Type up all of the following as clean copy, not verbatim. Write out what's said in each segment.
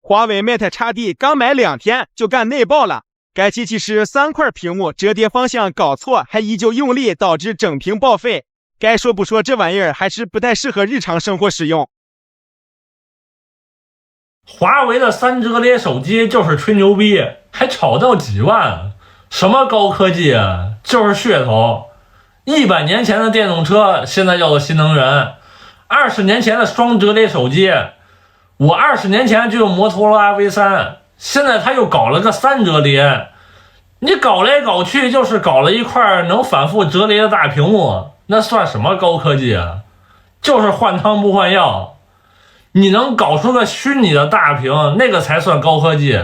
华为 Mate X D 刚买2天就干内爆了。该机器是3块屏幕，折叠方向搞错，还依旧用力，导致整屏报废。该说不说，这玩意儿还是不太适合日常生活使用。华为的3折叠手机就是吹牛逼，还炒到几万，什么高科技啊，就是噱头。100年前的电动车现在叫做新能源，20年前的双折叠手机，我20年前就用摩托罗拉 V3，现在他又搞了个3折叠，你搞来搞去就是搞了一块能反复折叠的大屏幕，那算什么高科技啊？就是换汤不换药。你能搞出个虚拟的大屏，那个才算高科技。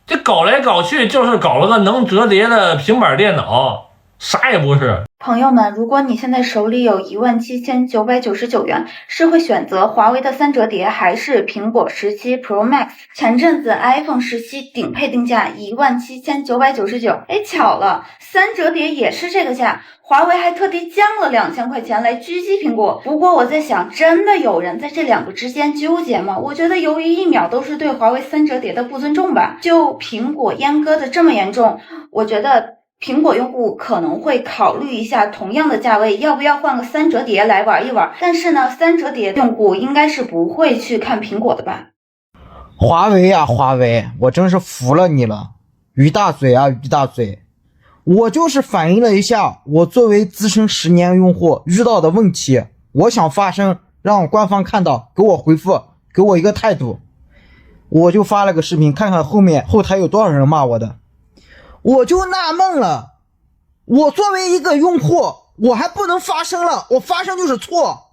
这搞来搞去就是搞了个能折叠的平板电脑，啥也不是。朋友们，如果你现在手里有17999元，是会选择华为的3折叠还是苹果17 Pro Max？ 前阵子 iPhone 17顶配定价17999，巧了，3折叠也是这个价，华为还特地降了2000块钱来狙击苹果。不过我在想，真的有人在这2个之间纠结吗？我觉得犹豫1秒都是对华为3折叠的不尊重吧。就苹果阉割的这么严重，我觉得苹果用户可能会考虑一下，同样的价位要不要换个3折叠来玩一玩。但是呢，3折叠用户应该是不会去看苹果的吧。华为呀，华为，我真是服了你了，于大嘴啊，于大嘴。我就是反映了一下我作为资深10年用户遇到的问题，我想发声，让官方看到，给我回复，给我一个态度。我就发了个视频，看看后台有多少人骂我的。我就纳闷了，我作为一个用户，我还不能发声了，我发声就是错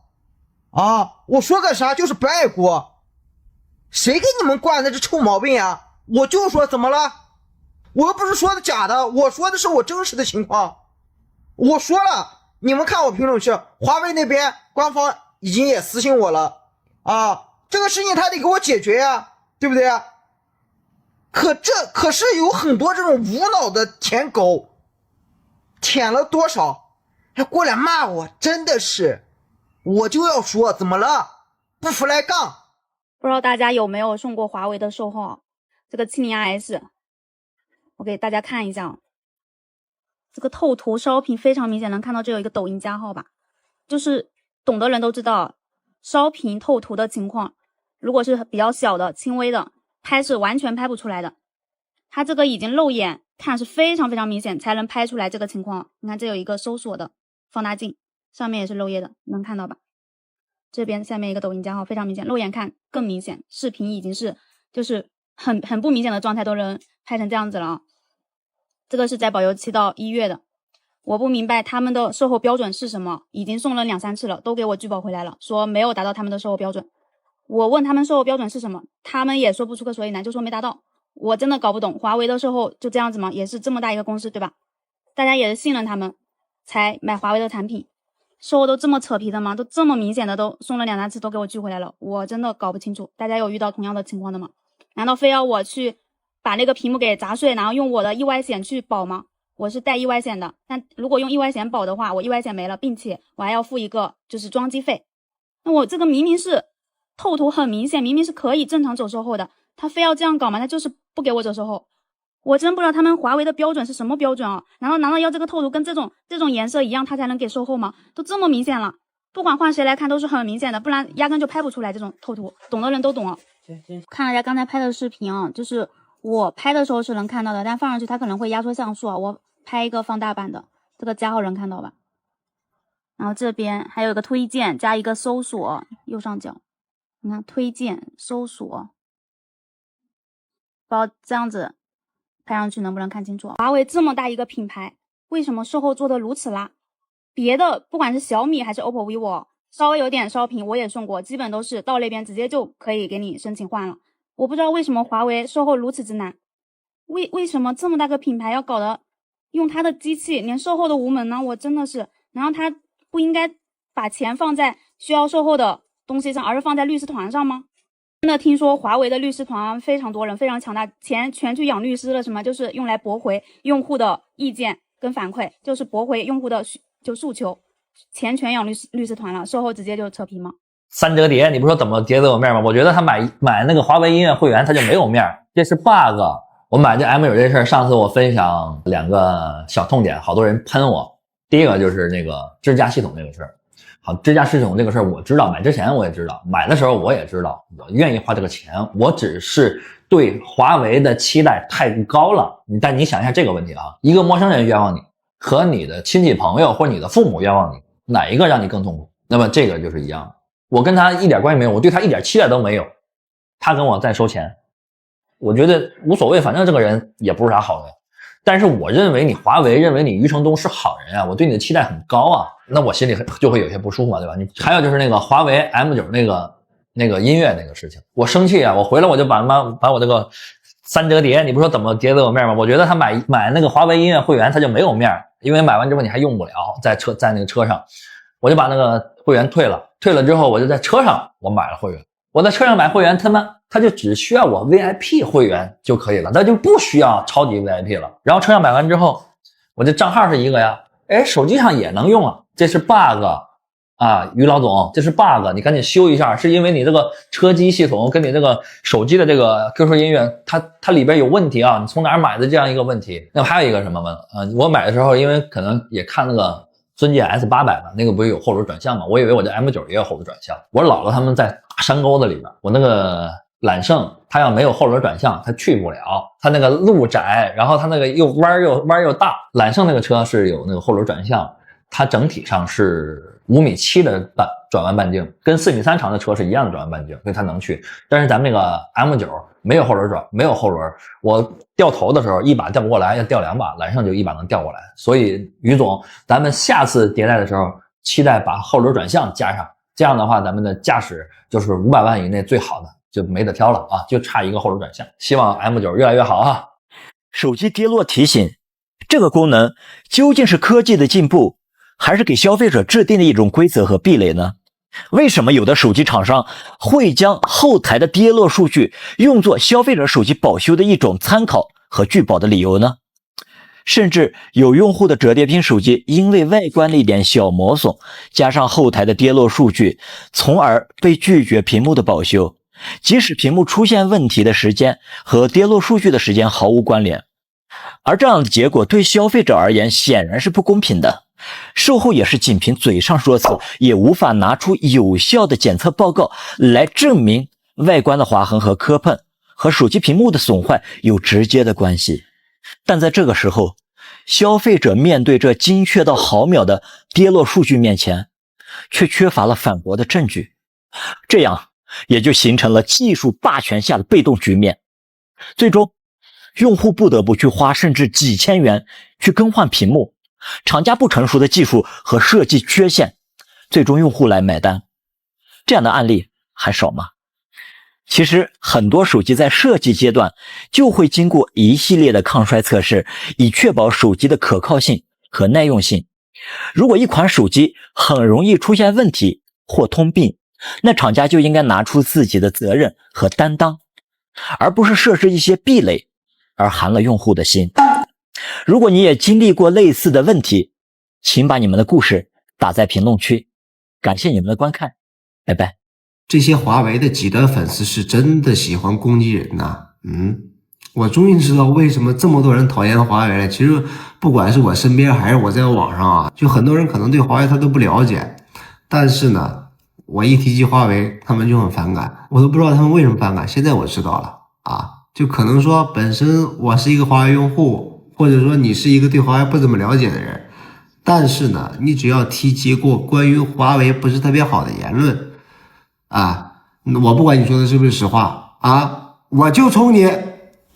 啊！我说个啥就是不爱国，谁给你们惯的这臭毛病啊？我就说怎么了？我又不是说的假的，我说的是我真实的情况。我说了，你们看我评论区，华为那边官方已经也私信我了啊，这个事情他得给我解决呀，对不对啊？可是有很多这种无脑的舔狗，舔了多少还过来骂我，真的是，我就要说怎么了？不服来杠。不知道大家有没有送过华为的售后，这个 70S， 我给大家看一下，这个透图烧屏非常明显，能看到这有一个抖音加号吧，就是懂的人都知道，烧屏透图的情况，如果是比较小的轻微的拍是完全拍不出来的，它这个已经肉眼看是非常非常明显才能拍出来这个情况。你看这有一个搜索的放大镜，上面也是漏页的，能看到吧？这边下面一个抖音加号非常明显，肉眼看更明显，视频已经是就是很不明显的状态都能拍成这样子了啊。这个是在保修期到1月的，我不明白他们的售后标准是什么，已经送了2、3次了，都给我拒保回来了，说没有达到他们的售后标准。我问他们售后标准是什么，他们也说不出个所以然，就说没达到。我真的搞不懂，华为的售后就这样子吗？也是这么大一个公司，对吧？大家也是信任他们才买华为的产品，售后都这么扯皮的吗？都这么明显的都送了2、3次都给我拒回来了，我真的搞不清楚。大家有遇到同样的情况的吗？难道非要我去把那个屏幕给砸碎，然后用我的意外险去保吗？我是带意外险的，但如果用意外险保的话，我意外险没了，并且我还要付一个就是装机费。那我这个明明是透图很明显，明明是可以正常走售后的，他非要这样搞吗？他就是不给我走售后。我真不知道他们华为的标准是什么标准啊？难道要这个透图跟这种颜色一样，他才能给售后吗？都这么明显了，不管换谁来看都是很明显的，不然压根就拍不出来这种透图，懂的人都懂啊。看大家刚才拍的视频啊，就是我拍的时候是能看到的，但放上去它可能会压缩像素啊。我拍一个放大版的，这个加号能看到吧？然后这边还有一个推荐加一个搜索，右上角，你看推荐搜索，不知道这样子拍上去能不能看清楚？华为这么大一个品牌，为什么售后做的如此拉？别的不管是小米还是 OPPO、vivo， 稍微有点烧屏我也送过，基本都是到那边直接就可以给你申请换了。我不知道为什么华为售后如此之难，为什么这么大个品牌要搞得用它的机器连售后都无门呢？我真的是，然后他不应该把钱放在需要售后的东西上，而是放在律师团上吗？真的听说华为的律师团非常多人，非常强大，钱全去养律师了，什么就是用来驳回用户的意见跟反馈，就是驳回用户的诉求，钱全养律师团了，售后直接就扯皮吗？三折叠，你不说怎么叠都有面吗？我觉得他买那个华为音乐会员他就没有面，这是 bug。我买这 M9这事儿，上次我分享2个小痛点，好多人喷我。第一个就是那个支架系统这个事儿。好，支架系统这个事儿我知道，买之前我也知道，买的时候我也知道，我愿意花这个钱，我只是对华为的期待太高了。但你想一下这个问题啊，一个陌生人冤枉你，和你的亲戚朋友或者你的父母冤枉你，哪一个让你更痛苦？那么这个就是一样的。我跟他一点关系没有，我对他一点期待都没有，他跟我再收钱，我觉得无所谓，反正这个人也不是啥好人。但是我认为你华为，认为你余承东是好人啊，我对你的期待很高啊，那我心里就会有些不舒服嘛，对吧？还有就是那个华为 M9那个音乐那个事情，我生气啊，我回来我就把我这个三折叠，你不说怎么叠都有面吗？我觉得他买那个华为音乐会员他就没有面，因为买完之后你还用不了，在那个车上，我就把那个会员退了之后，我就在车上我买了会员。我在车上买会员，他就只需要我 VIP 会员就可以了，他就不需要超级 VIP 了。然后车上买完之后，我这账号是一个呀，手机上也能用啊，这是 bug 啊，于老总，这是 bug， 你赶紧修一下，是因为你这个车机系统跟你这个手机的这个 QQ 音乐，它里边有问题啊，你从哪儿买的这样一个问题？那还有一个什么问我买的时候，因为可能也看那个尊界 S800 吧，那个不是有后轮转向吗？我以为我这 M9 也有后轮转向。我姥姥他们在大山沟子里边，我那个揽胜，它要没有后轮转向，它去不了。它那个路窄，然后它那个又弯又大。揽胜那个车是有那个后轮转向，它整体上是5.7米的转弯半径，跟4.3米长的车是一样的转弯半径，所以它能去。但是咱们那个 M9 没有后轮没有后轮，我掉头的时候一把调不过来，要调2把，揽胜就一把能调过来。所以于总，咱们下次迭代的时候，期待把后轮转向加上，这样的话咱们的驾驶就是500万以内最好的，就没得挑了啊，就差一个后轮转向。希望 M9 越来越好啊。手机跌落提醒这个功能究竟是科技的进步，还是给消费者制定的一种规则和壁垒呢？为什么有的手机厂商会将后台的跌落数据用作消费者手机保修的一种参考和拒保的理由呢？甚至有用户的折叠屏手机因为外观的一点小磨损，加上后台的跌落数据，从而被拒绝屏幕的保修，即使屏幕出现问题的时间和跌落数据的时间毫无关联。而这样的结果对消费者而言显然是不公平的，售后也是仅凭嘴上说辞，也无法拿出有效的检测报告来证明外观的划痕和磕碰和手机屏幕的损坏有直接的关系。但在这个时候，消费者面对这精确到毫秒的跌落数据面前，却缺乏了反驳的证据，这样也就形成了技术霸权下的被动局面。最终用户不得不去花甚至几千元去更换屏幕，厂家不成熟的技术和设计缺陷，最终用户来买单。这样的案例还少吗？其实很多手机在设计阶段就会经过一系列的抗摔测试，以确保手机的可靠性和耐用性。如果一款手机很容易出现问题或通病，那厂家就应该拿出自己的责任和担当，而不是设置一些壁垒而寒了用户的心。如果你也经历过类似的问题，请把你们的故事打在评论区。感谢你们的观看，拜拜。这些华为的极端粉丝是真的喜欢攻击人呐。我终于知道为什么这么多人讨厌华为了。其实不管是我身边还是我在网上啊，就很多人可能对华为他都不了解，但是呢，我一提及华为他们就很反感，我都不知道他们为什么反感。现在我知道了啊，就可能说本身我是一个华为用户，或者说你是一个对华为不怎么了解的人，但是呢，你只要提及过关于华为不是特别好的言论啊，我不管你说的是不是实话啊，我就冲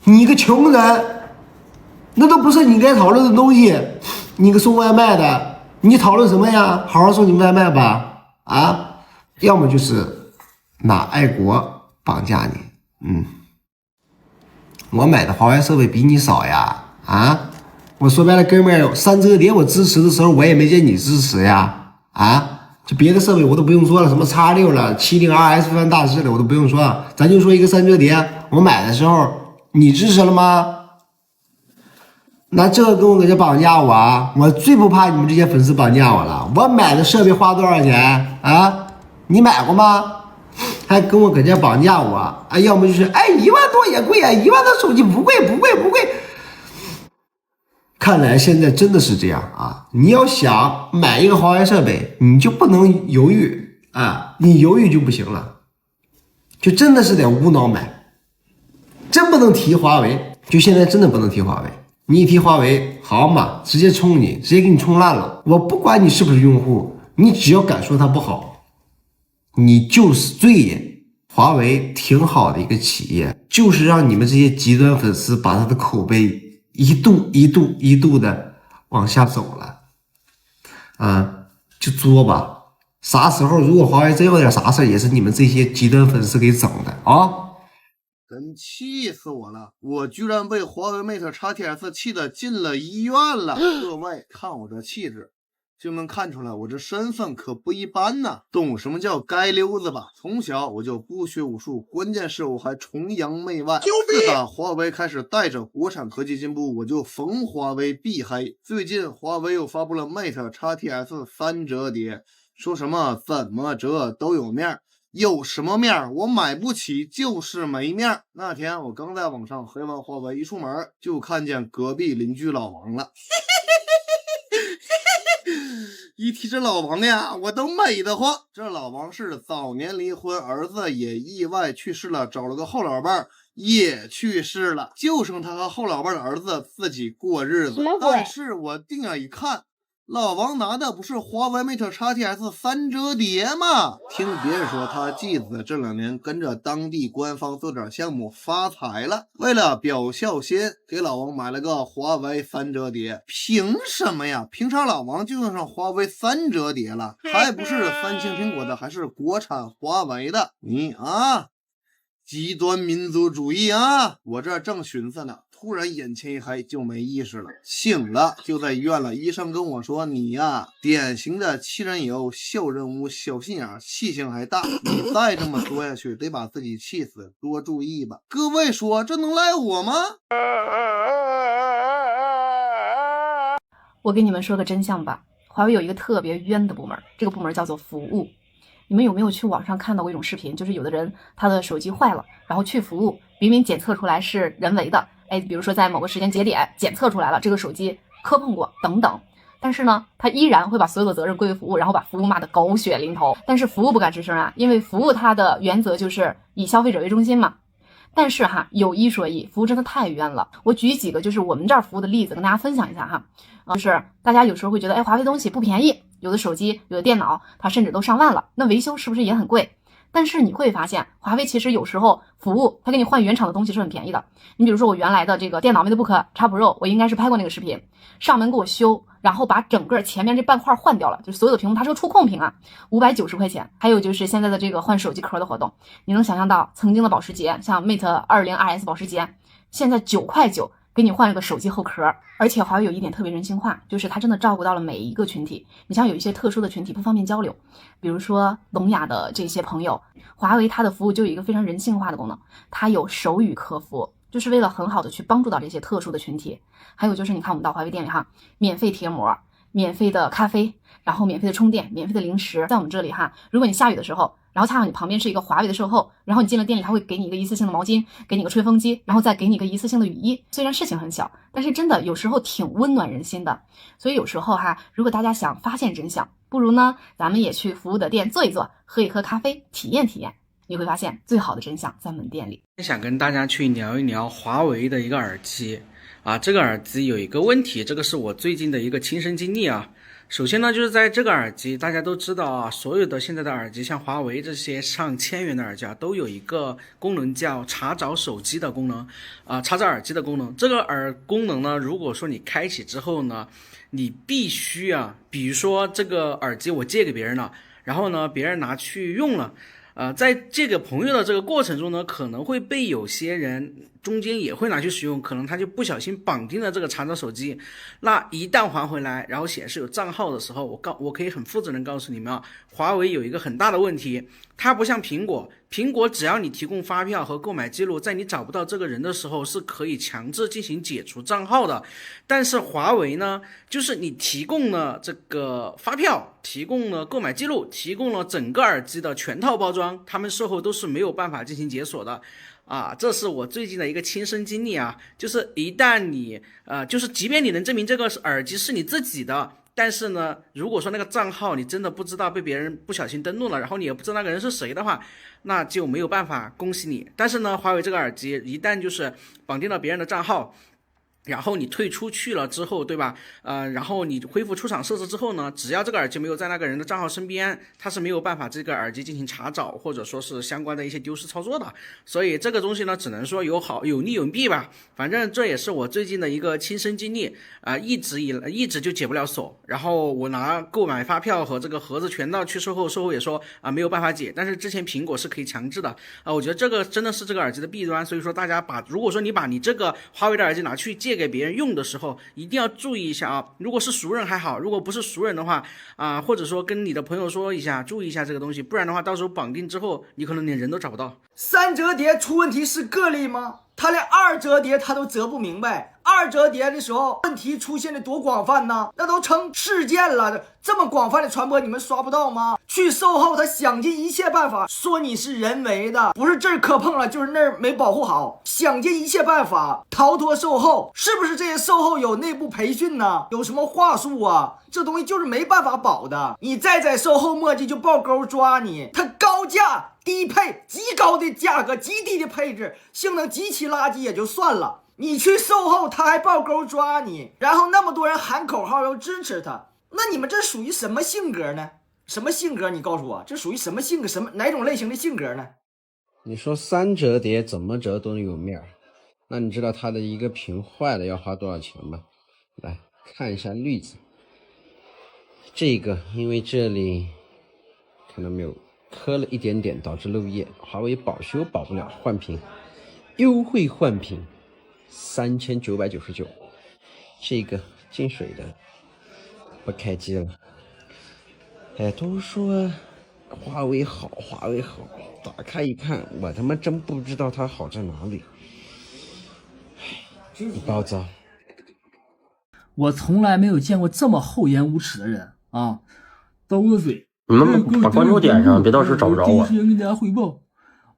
你个穷人，那都不是你该讨论的东西。你个送外卖的，你讨论什么呀？好好送你外卖吧啊！要么就是拿爱国绑架你。我买的华为设备比你少呀啊！我说白了，哥们儿，三折叠我支持的时候，我也没见你支持呀啊！就别的设备我都不用说了，什么 X6 了、70RS 翻大师了，我都不用说了。咱就说一个三折叠，我买的时候你支持了吗？那这个跟我搁这绑架我啊！我最不怕你们这些粉丝绑架我了。我买的设备花多少钱啊？你买过吗？还跟我搁这绑架我啊？要么就是1万多也贵啊，1万的手机不贵。看来现在真的是这样啊！你要想买一个华为设备，你就不能犹豫啊，你犹豫就不行了，就真的是得无脑买，真不能提华为，就现在真的不能提华为。你一提华为，好嘛，直接冲你，直接给你冲烂了。我不管你是不是用户，你只要敢说它不好，你就是罪人。华为挺好的一个企业，就是让你们这些极端粉丝把它的口碑一度的往下走了，就作吧。啥时候如果华为真有点啥事也是你们这些极端粉丝给整的啊！真气死我了！我居然被华为 Mate X-T-S 气得进了医院了。各位看我这气质，就能看出来我这身份可不一般呐！懂什么叫街溜子吧？从小我就不学无术，关键是我还崇洋媚外。自打华为开始带着国产科技进步，我就逢华为必黑。最近华为又发布了 Mate X-T-S 3折叠，说什么怎么折都有面，有什么面我买不起就是没面。那天我刚在网上黑完华为，一出门就看见隔壁邻居老王了。一提这老王呀，我都美得慌。这老王是早年离婚，儿子也意外去世了，找了个后老伴也去世了，就剩他和后老伴的儿子自己过日子。但是我定眼一看，老王拿的不是华为 Mate X-T-S 3折叠吗？听别人说他继子这2年跟着当地官方做点项目发财了，为了表孝心，给老王买了个华为3折叠。凭什么呀？凭啥老王就用上华为3折叠了？还不是三星苹果的，还是国产华为的？你啊，极端民族主义啊！我这正寻思呢，突然眼前一黑，就没意识了。醒了就在医院了，医生跟我说，你呀，典型的欺人有小人物小心眼，气性还大，你再这么作下去得把自己气死，多注意吧。各位说这能赖我吗？我给你们说个真相吧，华为有一个特别冤的部门，这个部门叫做服务。你们有没有去网上看到过一种视频，就是有的人他的手机坏了，然后去服务，明明检测出来是人为的，比如说在某个时间节点检测出来了这个手机磕碰过等等，但是呢他依然会把所有的责任归为服务，然后把服务骂得狗血淋头。但是服务不敢吱声啊，因为服务它的原则就是以消费者为中心嘛。但是有一说一，服务真的太冤了。我举几个就是我们这儿服务的例子跟大家分享一下就是大家有时候会觉得华为东西不便宜，有的手机有的电脑它甚至都上万了，那维修是不是也很贵？但是你会发现华为其实有时候服务它给你换原厂的东西是很便宜的。你比如说我原来的这个电脑 MateBook X Pro， 我应该是拍过那个视频，上门给我修，然后把整个前面这半块换掉了，就是所有的屏幕，它是个触控屏590块钱。还有就是现在的这个换手机壳的活动，你能想象到曾经的保时捷，像 Mate 20RS 保时捷，现在9.9块给你换一个手机后壳。而且华为有一点特别人性化，就是它真的照顾到了每一个群体。你像有一些特殊的群体不方便交流，比如说聋哑的这些朋友，华为它的服务就有一个非常人性化的功能，它有手语客服，就是为了很好的去帮助到这些特殊的群体。还有就是你看我们到华为店里免费贴膜，免费的咖啡，然后免费的充电，免费的零食。在我们这里如果你下雨的时候，然后恰好你旁边是一个华为的售后，然后你进了店里，他会给你一个一次性的毛巾，给你个吹风机，然后再给你一个一次性的雨衣。虽然事情很小，但是真的有时候挺温暖人心的。所以有时候如果大家想发现真相，不如呢咱们也去服务的店坐一坐，喝一喝咖啡，体验体验，你会发现最好的真相在门店里。想跟大家去聊一聊华为的一个耳机这个耳机有一个问题，这个是我最近的一个亲身经历首先呢，就是在这个耳机，大家都知道所有的现在的耳机，像华为这些上千元的耳机都有一个功能叫查找手机的功能查找耳机的功能。这个功能呢，如果说你开启之后呢，你必须比如说这个耳机我借给别人了，然后呢别人拿去用了在这个朋友的这个过程中呢，可能会被有些人中间也会拿去使用，可能他就不小心绑定了这个查找手机。那一旦还回来，然后显示有账号的时候，我可以很负责任告诉你们啊，华为有一个很大的问题，它不像苹果，苹果只要你提供发票和购买记录，在你找不到这个人的时候是可以强制进行解除账号的。但是华为呢，就是你提供了这个发票，提供了购买记录，提供了整个耳机的全套包装，他们售后都是没有办法进行解锁的。这是我最近的一个亲身经历啊，就是一旦你就是即便你能证明这个耳机是你自己的，但是呢，如果说那个账号你真的不知道被别人不小心登录了，然后你也不知道那个人是谁的话，那就没有办法恭喜你。但是呢，华为这个耳机一旦就是绑定了别人的账号，然后你退出去了之后，对吧？然后你恢复出厂设置之后呢，只要这个耳机没有在那个人的账号身边，它是没有办法这个耳机进行查找，或者说是相关的一些丢失操作的。所以这个东西呢，只能说有好有利有弊吧。反正这也是我最近的一个亲身经历一直就解不了锁。然后我拿购买发票和这个盒子全到去售后，售后也说没有办法解。但是之前苹果是可以强制的我觉得这个真的是这个耳机的弊端。所以说大家如果说你把你这个华为的耳机拿去借给别人用的时候，一定要注意一下啊！如果是熟人还好，如果不是熟人的话或者说跟你的朋友说一下，注意一下这个东西，不然的话，到时候绑定之后，你可能连人都找不到。三折叠出问题是个例吗？他连二折叠他都折不明白，二折叠的时候问题出现的多广泛呢？那都成事件了，这么广泛的传播，你们刷不到吗？去售后，他想尽一切办法说你是人为的，不是这儿磕碰了，就是那儿没保护好，想尽一切办法逃脱售后，是不是这些售后有内部培训呢？有什么话术啊？这东西就是没办法保的，你再在售后墨迹就爆钩抓你，他高价低配，极高的价格，极低的配置，性能极其垃圾也就算了，你去售后他还爆钩抓你，然后那么多人喊口号要支持他，那你们这属于什么性格呢？什么性格？你告诉我，这属于什么性格？哪种类型的性格呢？你说三折叠怎么折都有面儿，那你知道它的一个屏坏了要花多少钱吗？来看一下例子，这个因为这里看到没有，磕了一点点导致漏液，华为保修保不了，换屏，优惠换屏3999，这个进水的不开机了。都说华为好，华为好，打开一看，我他妈真不知道它好在哪里。暴躁。我从来没有见过这么厚颜无耻的人啊！刀个嘴，你们把关注点上，别到时候找不着我。第一时间给大家汇报，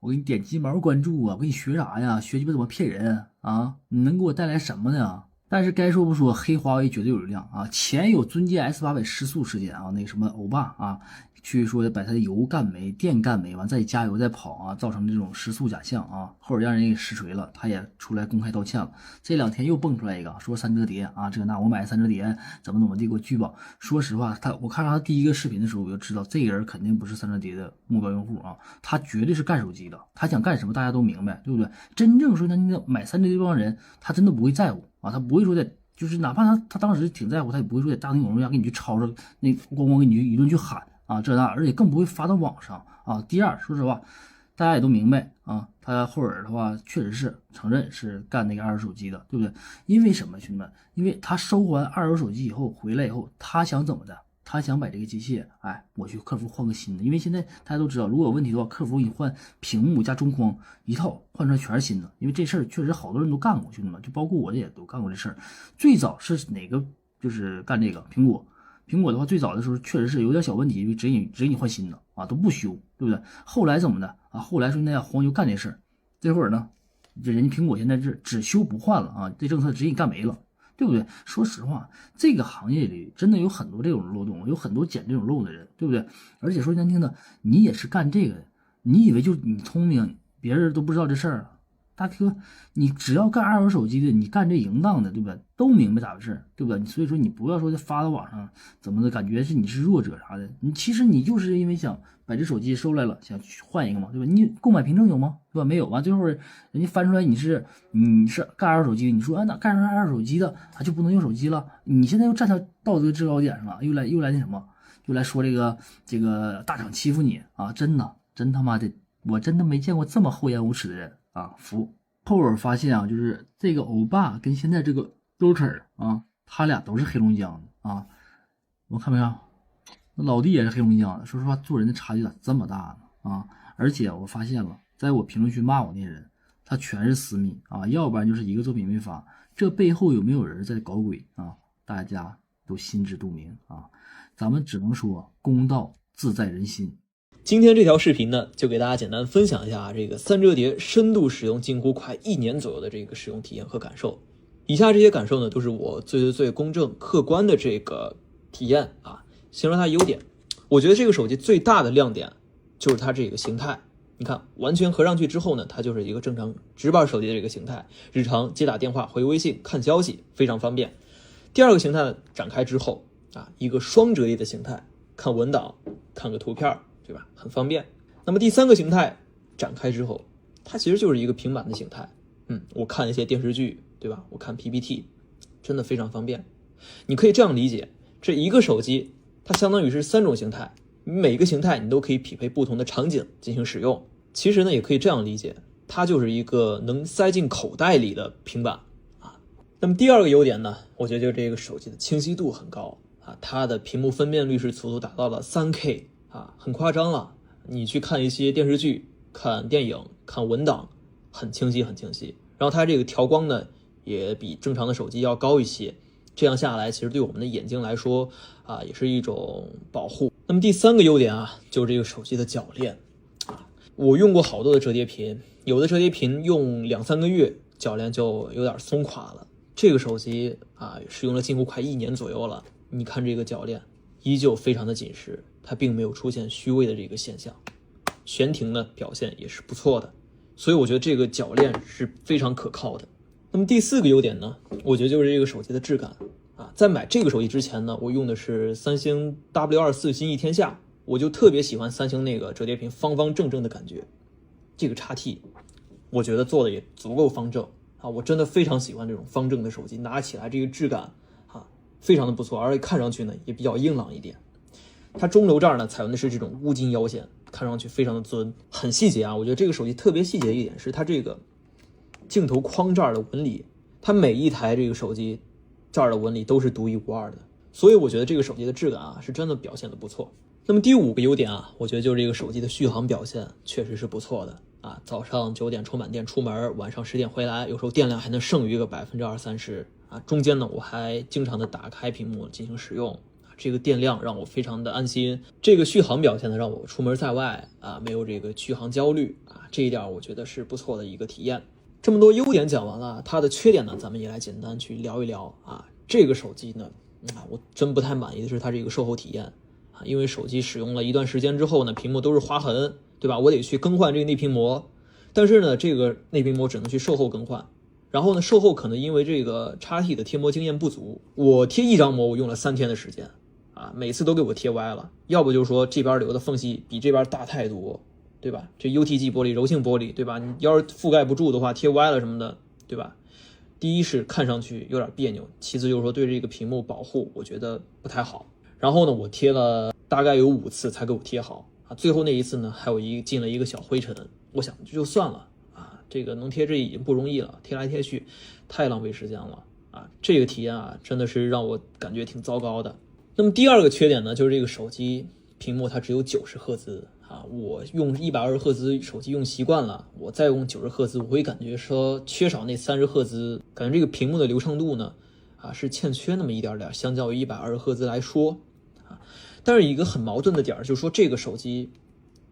我给你点鸡毛关注啊！我给你学啥呀？学鸡巴怎么骗人啊？你能给我带来什么呢？但是该说不说，黑华为绝对有流量啊！前有尊舰 S800失速事件啊，那个什么欧巴啊，去说把它的油干没，电干没，完再加油再跑啊，造成这种失速假象啊，后者让人给实锤了，他也出来公开道歉了。这两天又蹦出来一个说三折叠啊，这个那我买三折叠怎么地给我拒保。说实话，我看到他第一个视频的时候，我就知道这个人肯定不是三折叠的目标用户啊，他绝对是干手机的，他想干什么大家都明白，对不对？真正说那买三折叠这帮人，他真的不会在乎啊，他不会说在。就是哪怕他当时挺在乎，他也不会说在大庭广众下给你去吵着那咣咣给你一顿去喊啊这那，而且更不会发到网上啊。第二，说实话，大家也都明白啊，他后者的话确实是承认是干那个二手手机的，对不对？因为什么，兄弟们？因为他收完二手手机以后回来以后，他想怎么的？他想把这个机械，我去客服换个新的，因为现在大家都知道，如果有问题的话，客服给你换屏幕加中框一套，换出来全是新的。因为这事儿确实好多人都干过，兄弟们，就包括我也都干过这事儿。最早是哪个就是干这个苹果的话，最早的时候确实是有点小问题，就直接你换新的啊，都不修，对不对？后来怎么的啊？后来说那黄牛干这事儿，这会儿呢，这人家苹果现在是只修不换了啊，这政策直接干没了。对不对？说实话，这个行业里真的有很多这种漏洞，有很多捡这种漏的人，对不对？而且说难听的，你也是干这个的，你以为就你聪明，别人都不知道这事儿。大哥，你只要干二手手机的，你干这淫荡的，对不对？都明白咋回事，对不对？所以说你不要说发到网上怎么的，感觉是你是弱者啥的。其实你就是因为想把这手机收来了，想换一个嘛，对吧？你购买凭证有吗？对吧？没有。完最后人家翻出来你是干二手手机的，你说那干上二手手机的就不能用手机了？你现在又站到道德制高点上了，又来那什么，又来说这个大厂欺负你啊！真他妈的，我真的没见过这么厚颜无耻的人啊！服。后边发现啊，就是这个欧巴跟现在这个周齿啊，他俩都是黑龙江的啊。我看没看？那老弟也是黑龙江的。说实话，做人的差距咋这么大呢？啊！而且我发现了，在我评论区骂我那人，他全是私密啊，要不然就是一个作品没发。这背后有没有人在搞鬼啊？大家都心知肚明啊。咱们只能说公道自在人心。今天这条视频呢，就给大家简单分享一下这个三折叠深度使用近乎快1年左右的这个使用体验和感受。以下这些感受呢，都是我最公正客观的这个体验啊。先说它优点，我觉得这个手机最大的亮点就是它这个形态。你看，完全合上去之后呢，它就是一个正常直板手机的这个形态，日常接打电话、回微信、看消息非常方便。第二个形态呢，展开之后啊，一个双折叠的形态，看文档、看个图片，对吧？很方便。那么第三个形态展开之后，它其实就是一个平板的形态。我看一些电视剧，对吧？我看 PPT， 真的非常方便。你可以这样理解，这一个手机它相当于是3种形态，每个形态你都可以匹配不同的场景进行使用。其实呢，也可以这样理解，它就是一个能塞进口袋里的平板啊。那么第二个优点呢，我觉得就是这个手机的清晰度很高啊，它的屏幕分辨率是速度达到了 3K 啊，很夸张了。你去看一些电视剧、看电影、看文档，很清晰，很清晰。然后它这个调光呢，也比正常的手机要高一些。这样下来，其实对我们的眼睛来说啊，也是一种保护。那么第三个优点啊，就是这个手机的铰链啊。我用过好多的折叠屏，有的折叠屏用2-3个月，铰链就有点松垮了。这个手机啊，使用了近乎快1年左右了，你看这个铰链依旧非常的紧实，它并没有出现虚位的这个现象。悬停呢表现也是不错的，所以我觉得这个铰链是非常可靠的。那么第4个优点呢，我觉得就是这个手机的质感啊。在买这个手机之前呢，我用的是三星 W24 新 E 天下，我就特别喜欢三星那个折叠屏方方正正的感觉。这个 XT 我觉得做的也足够方正啊，我真的非常喜欢这种方正的手机，拿起来这个质感啊非常的不错，而且看上去呢也比较硬朗一点。它中轴这儿呢采用的是这种镀金腰线，看上去非常的尊，很细节啊。我觉得这个手机特别细节一点是它这个镜头框这儿的纹理，它每一台这个手机这儿的纹理都是独一无二的，所以我觉得这个手机的质感啊是真的表现的不错。那么第5个优点啊，我觉得就是这个手机的续航表现确实是不错的啊。早上9点充满电出门，晚上10点回来，有时候电量还能剩余个20-30%啊。中间呢我还经常的打开屏幕进行使用，这个电量让我非常的安心。这个续航表现呢让我出门在外啊没有这个续航焦虑啊，这一点我觉得是不错的一个体验。这么多优点讲完了，它的缺点呢咱们也来简单去聊一聊啊。这个手机呢我真不太满意的是它这个售后体验啊，因为手机使用了一段时间之后呢，屏幕都是划痕，对吧？我得去更换这个内屏膜，但是呢这个内屏膜只能去售后更换，然后呢售后可能因为这个 XT 的贴膜经验不足，我贴1张膜我用了3天的时间啊，每次都给我贴歪了，要不就是说这边留的缝隙比这边大太多，对吧？这 UTG 玻璃柔性玻璃，对吧？你要是覆盖不住的话，贴歪了什么的，对吧？第一是看上去有点别扭，其次就是说对这个屏幕保护我觉得不太好。然后呢我贴了大概有5次才给我贴好啊，最后那一次呢还有进了一个小灰尘，我想就算了啊，这个能贴这已经不容易了，贴来贴去太浪费时间了啊，这个体验啊真的是让我感觉挺糟糕的。那么第2个缺点呢，就是这个手机屏幕它只有90赫兹啊，我用120赫兹手机用习惯了，我再用90赫兹，我会感觉说缺少那30赫兹，感觉这个屏幕的流畅度呢啊是欠缺那么一点点，相较于120赫兹来说啊。但是一个很矛盾的点就是说，这个手机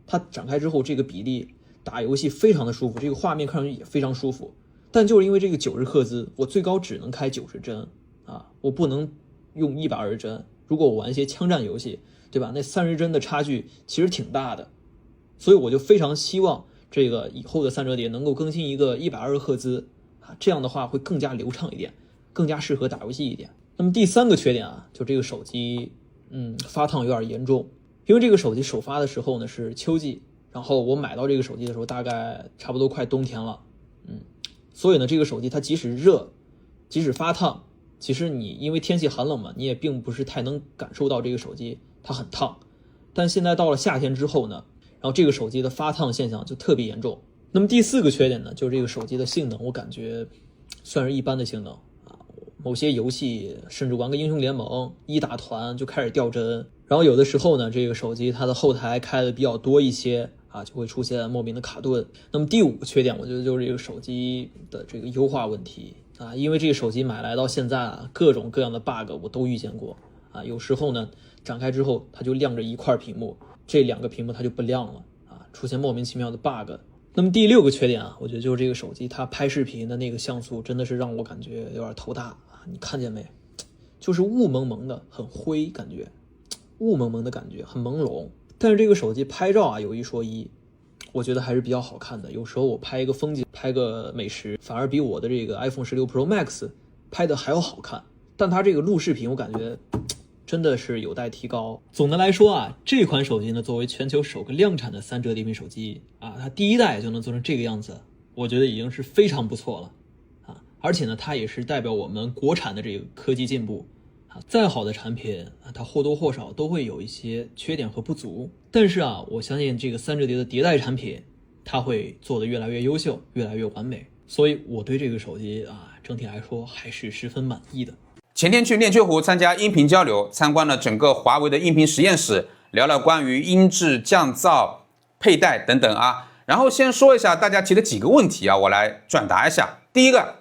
它展开之后，这个比例打游戏非常的舒服，这个画面看上去也非常舒服，但就是因为这个90赫兹，我最高只能开90帧啊，我不能用120帧。如果我玩一些枪战游戏，对吧？那30帧的差距其实挺大的，所以我就非常希望这个以后的三折叠能够更新一个120赫兹啊，这样的话会更加流畅一点，更加适合打游戏一点。那么第3个缺点啊，就这个手机发烫有点严重，因为这个手机首发的时候呢是秋季，然后我买到这个手机的时候大概差不多快冬天了，所以呢这个手机它即使热，即使发烫，其实你因为天气寒冷嘛，你也并不是太能感受到这个手机它很烫。但现在到了夏天之后呢，然后这个手机的发烫现象就特别严重那么第4个缺点呢，就是这个手机的性能，我感觉算是一般的性能啊。某些游戏甚至玩个英雄联盟一打团就开始掉帧，然后有的时候呢，这个手机它的后台开的比较多一些啊，就会出现莫名的卡顿。那么第5个缺点，我觉得就是这个手机的这个优化问题啊，因为这个手机买来到现在啊，各种各样的 bug 我都遇见过啊。有时候呢，展开之后它就亮着一块屏幕，这2个屏幕它就不亮了啊，出现莫名其妙的 bug。那么第6个缺点啊，我觉得就是这个手机它拍视频的那个像素真的是让我感觉有点头大啊！你看见没？就是雾蒙蒙的，很灰，感觉雾蒙蒙的感觉，很朦胧。但是这个手机拍照啊，有一说一，我觉得还是比较好看的。有时候我拍一个风景，拍个美食，反而比我的这个 iPhone 16 Pro Max 拍的还要好看。但它这个录视频，我感觉真的是有待提高。总的来说啊，这款手机呢，作为全球首个量产的3折叠屏手机啊，它第1代就能做成这个样子，我觉得已经是非常不错了啊！而且呢，它也是代表我们国产的这个科技进步啊。再好的产品啊，它或多或少都会有一些缺点和不足，但是啊，我相信这个3折叠的迭代产品，它会做得越来越优秀，越来越完美。所以我对这个手机啊，整体来说还是十分满意的。前天去链雀湖参加音频交流，参观了整个华为的音频实验室，聊了关于音质、降噪、佩戴等等啊。然后先说一下大家提的几个问题啊，我来转达一下。第一个，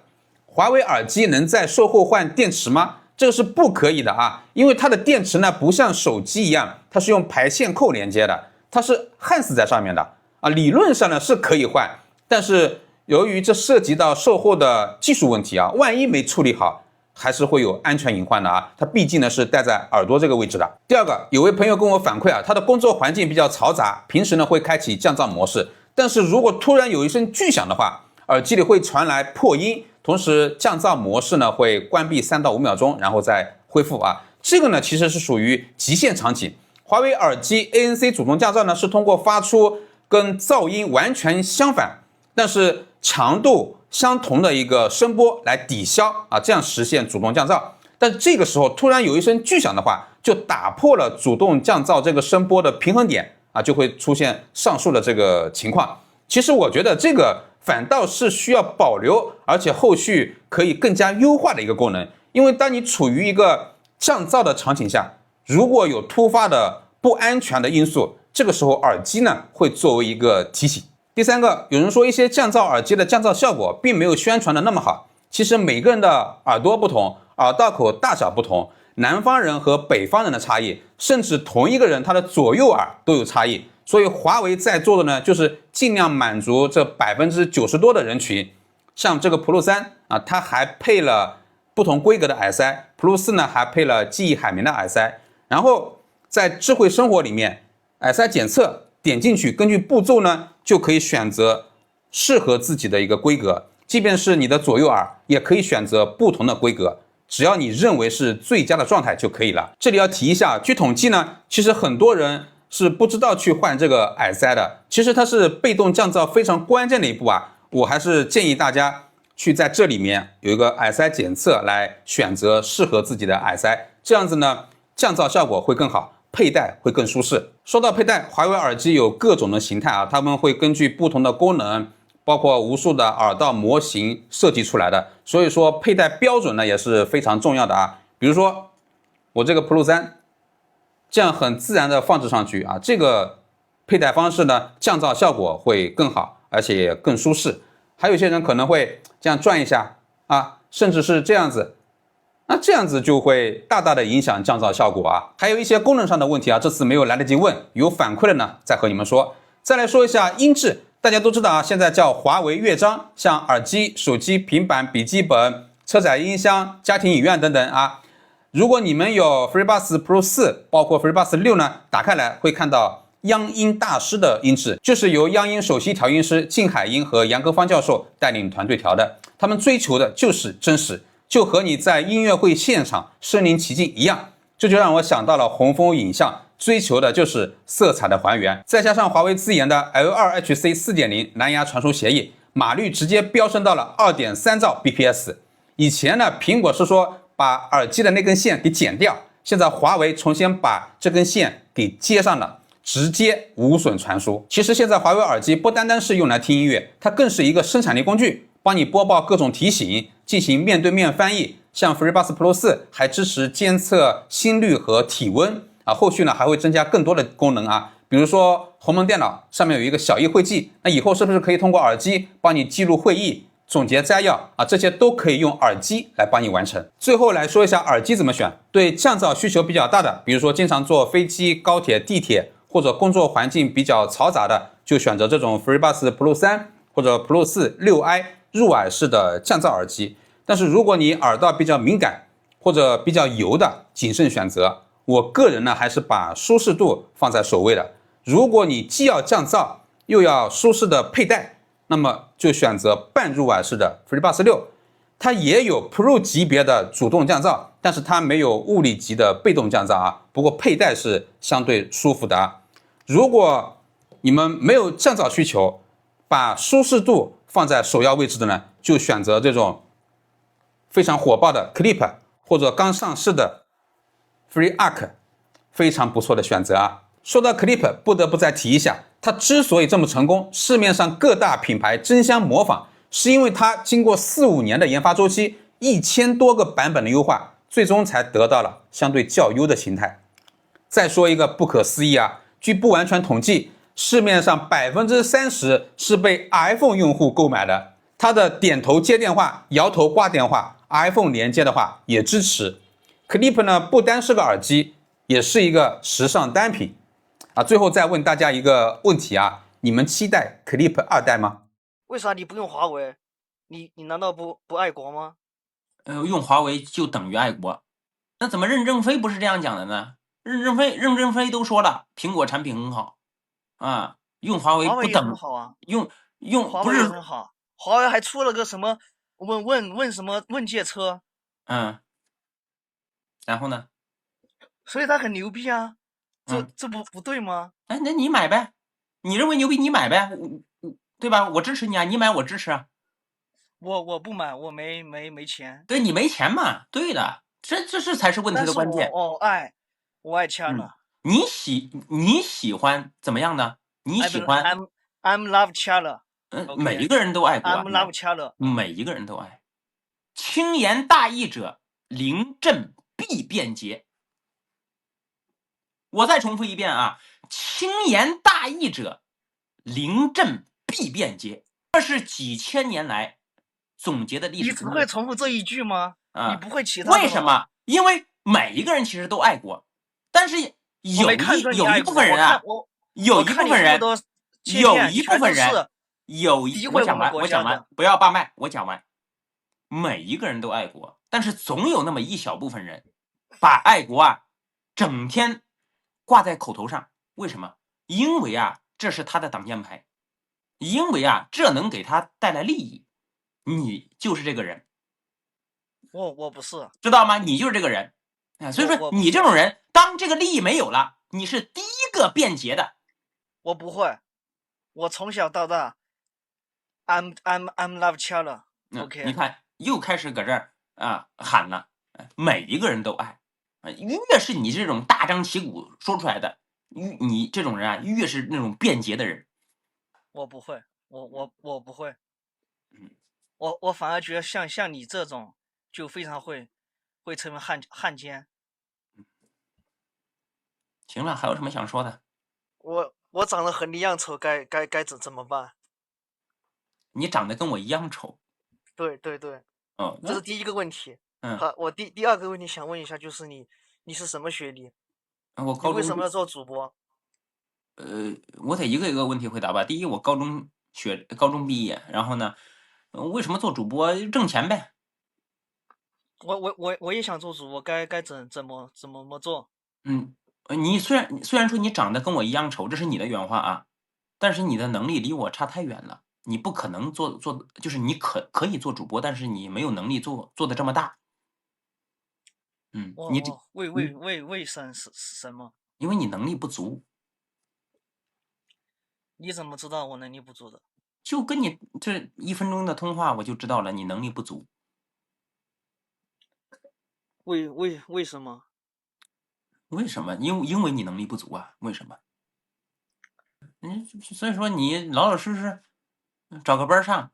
华为耳机能在售后换电池吗？这个是不可以的啊，因为它的电池呢不像手机一样，它是用排线扣连接的，它是焊死在上面的啊。理论上呢是可以换，但是由于这涉及到售后的技术问题啊，万一没处理好，还是会有安全隐患的啊，它毕竟呢是戴在耳朵这个位置的。第二个，有位朋友跟我反馈啊，他的工作环境比较嘈杂，平时呢会开启降噪模式，但是如果突然有一声巨响的话，耳机里会传来破音，同时降噪模式呢会关闭3到5秒钟，然后再恢复啊。这个呢其实是属于极限场景。华为耳机 ANC 主动降噪呢是通过发出跟噪音完全相反，但是强度相同的一个声波来抵消啊，这样实现主动降噪。但这个时候突然有一声巨响的话，就打破了主动降噪这个声波的平衡点啊，就会出现上述的这个情况。其实我觉得这个反倒是需要保留，而且后续可以更加优化的一个功能。因为当你处于一个降噪的场景下，如果有突发的不安全的因素，这个时候耳机呢会作为一个提醒。第三个，有人说一些降噪耳机的降噪效果并没有宣传的那么好。其实每个人的耳朵不同，耳道口大小不同，南方人和北方人的差异，甚至同一个人他的左右耳都有差异。所以华为在做的呢，就是尽量满足这90%多的人群。像这个 Pro 3啊，它还配了不同规格的耳塞， Pro 4呢还配了记忆海绵的耳塞。然后在智慧生活里面，耳塞检测点进去，根据步骤呢就可以选择适合自己的一个规格，即便是你的左右耳也可以选择不同的规格，只要你认为是最佳的状态就可以了。这里要提一下，据统计呢，其实很多人是不知道去换这个耳塞的，其实它是被动降噪非常关键的一步啊。我还是建议大家去在这里面有一个耳塞检测，来选择适合自己的耳塞，这样子呢降噪效果会更好，佩戴会更舒适。说到佩戴，华为耳机有各种的形态啊，他们会根据不同的功能，包括无数的耳道模型设计出来的，所以说佩戴标准呢也是非常重要的啊。比如说我这个 Pro 3，这样很自然的放置上去啊，这个佩戴方式呢降噪效果会更好，而且也更舒适。还有一些人可能会这样转一下啊，甚至是这样子。那这样子就会大大的影响降噪效果啊。还有一些功能上的问题啊，这次没有来得及问，有反馈了呢再和你们说。再来说一下音质，大家都知道啊，现在叫华为乐章，像耳机、手机、平板、笔记本、车载音箱、家庭影院等等啊。如果你们有 FreeBuds Pro 4，包括 FreeBuds 6呢，打开来会看到央音大师的音质，就是由央音首席调音师靳海英和杨格芳教授带领团队调的。他们追求的就是真实，就和你在音乐会现场身临其境一样。这就让我想到了红枫影像，追求的就是色彩的还原。再加上华为自研的 L2HC 4.0 蓝牙传输协议，码率直接飙升到了 2.3兆 bps。以前呢，苹果是说把耳机的那根线给剪掉，现在华为重新把这根线给接上了。直接无损传输。其实现在华为耳机不单单是用来听音乐，它更是一个生产力工具，帮你播报各种提醒，进行面对面翻译。像 FreeBuds Pro 4还支持监测心率和体温啊，后续呢还会增加更多的功能啊，比如说鸿蒙电脑上面有一个小艺会记，那以后是不是可以通过耳机帮你记录会议、总结摘要啊？这些都可以用耳机来帮你完成。最后来说一下耳机怎么选，对降噪需求比较大的，比如说经常坐飞机、高铁、地铁，或者工作环境比较嘈杂的，就选择这种 FreeBuds Pro 3或者 Pro 4 6i 入耳式的降噪耳机。但是如果你耳道比较敏感或者比较油的，谨慎选择。我个人呢还是把舒适度放在首位的。如果你既要降噪又要舒适的佩戴，那么就选择半入耳式的 FreeBuds 6，它也有 Pro 级别的主动降噪，但是它没有物理级的被动降噪啊。不过佩戴是相对舒服的啊。如果你们没有降噪需求，把舒适度放在首要位置的呢，就选择这种非常火爆的 Clip 或者刚上市的 FreeArc， 非常不错的选择啊。说到 Clip， 不得不再提一下，它之所以这么成功，市面上各大品牌争相模仿，是因为它经过4-5年的研发周期，1000多个版本的优化，最终才得到了相对较优的形态。再说一个不可思议啊，据不完全统计，市面上30%是被 iPhone 用户购买的，它的点头接电话、摇头挂电话 ，iPhone 连接的话也支持。Clip 呢，不单是个耳机，也是一个时尚单品啊。最后再问大家一个问题啊，你们期待 Clip 2代吗？为啥你不用华为？你难道不爱国吗？用华为就等于爱国？那怎么任正非不是这样讲的呢？任正非都说了，苹果产品很好啊，用华为不等很好啊，用华为也很好，华为还出了个什么问界车，然后呢？所以他很牛逼啊，这不对吗？哎，那你买呗，你认为牛逼你买呗，对吧？我支持你啊，你买我支持啊。我不买，我没钱。对，你没钱嘛？对的，这才是问题的关键。我爱China。你喜欢怎么样呢？你喜欢 I'm love China。每一个人都爱国。I'm love China。每一个人都爱。轻言大义者，临阵必便捷。我再重复一遍啊，轻言大义者，临阵必便捷。这是几千年来总结的历史。你只会重复这一句吗？你不会其他的吗？为什么？因为每一个人其实都爱国，但是有一部分人啊，有一部分人，我讲完，不要霸麦，我讲完。每一个人都爱国，但是总有那么一小部分人，把爱国啊整天挂在口头上。为什么？因为啊，这是他的挡箭牌，因为啊，这能给他带来利益。你就是这个人。我不是，知道吗？你就是这个人啊，所以说你这种人，当这个利益没有了，你是第一个便捷的。我不会，我从小到大 ，I'm love China。OK， 你看又开始搁这儿啊喊了，每一个人都爱，越是你这种大张旗鼓说出来的，你这种人啊，越是那种便捷的人。我不会，我不会，我反而觉得像你这种就非常会成为汉奸。行了，还有什么想说的？我长得和你一样丑，该怎么办？你长得跟我一样丑。对，这是第一个问题。好，我第二个问题想问一下，就是你是什么学历？我高中。你为什么要做主播？我得一个一个问题回答吧。第一，我高中毕业，然后呢，为什么做主播？挣钱呗。我也想做主播，该怎么做？你虽然说你长得跟我一样丑，这是你的原话啊，但是你的能力离我差太远了，你不可能做，就是你可以做主播，但是你没有能力做的这么大。为什么？因为你能力不足。你怎么知道我能力不足的？就跟你这1分钟的通话，我就知道了你能力不足。为什么？为什么？因为你能力不足啊？为什么？所以说你老老实实找个班上，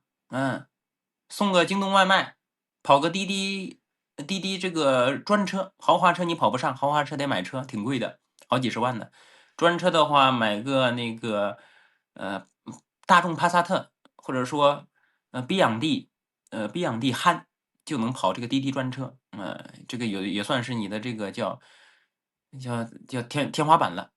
送个京东外卖，跑个滴滴这个专车，豪华车你跑不上，豪华车得买车，挺贵的，好几十万的。专车的话，买个那个大众帕萨特，或者说比亚迪汉就能跑这个滴滴专车，这个也算是你的这个叫天花板了。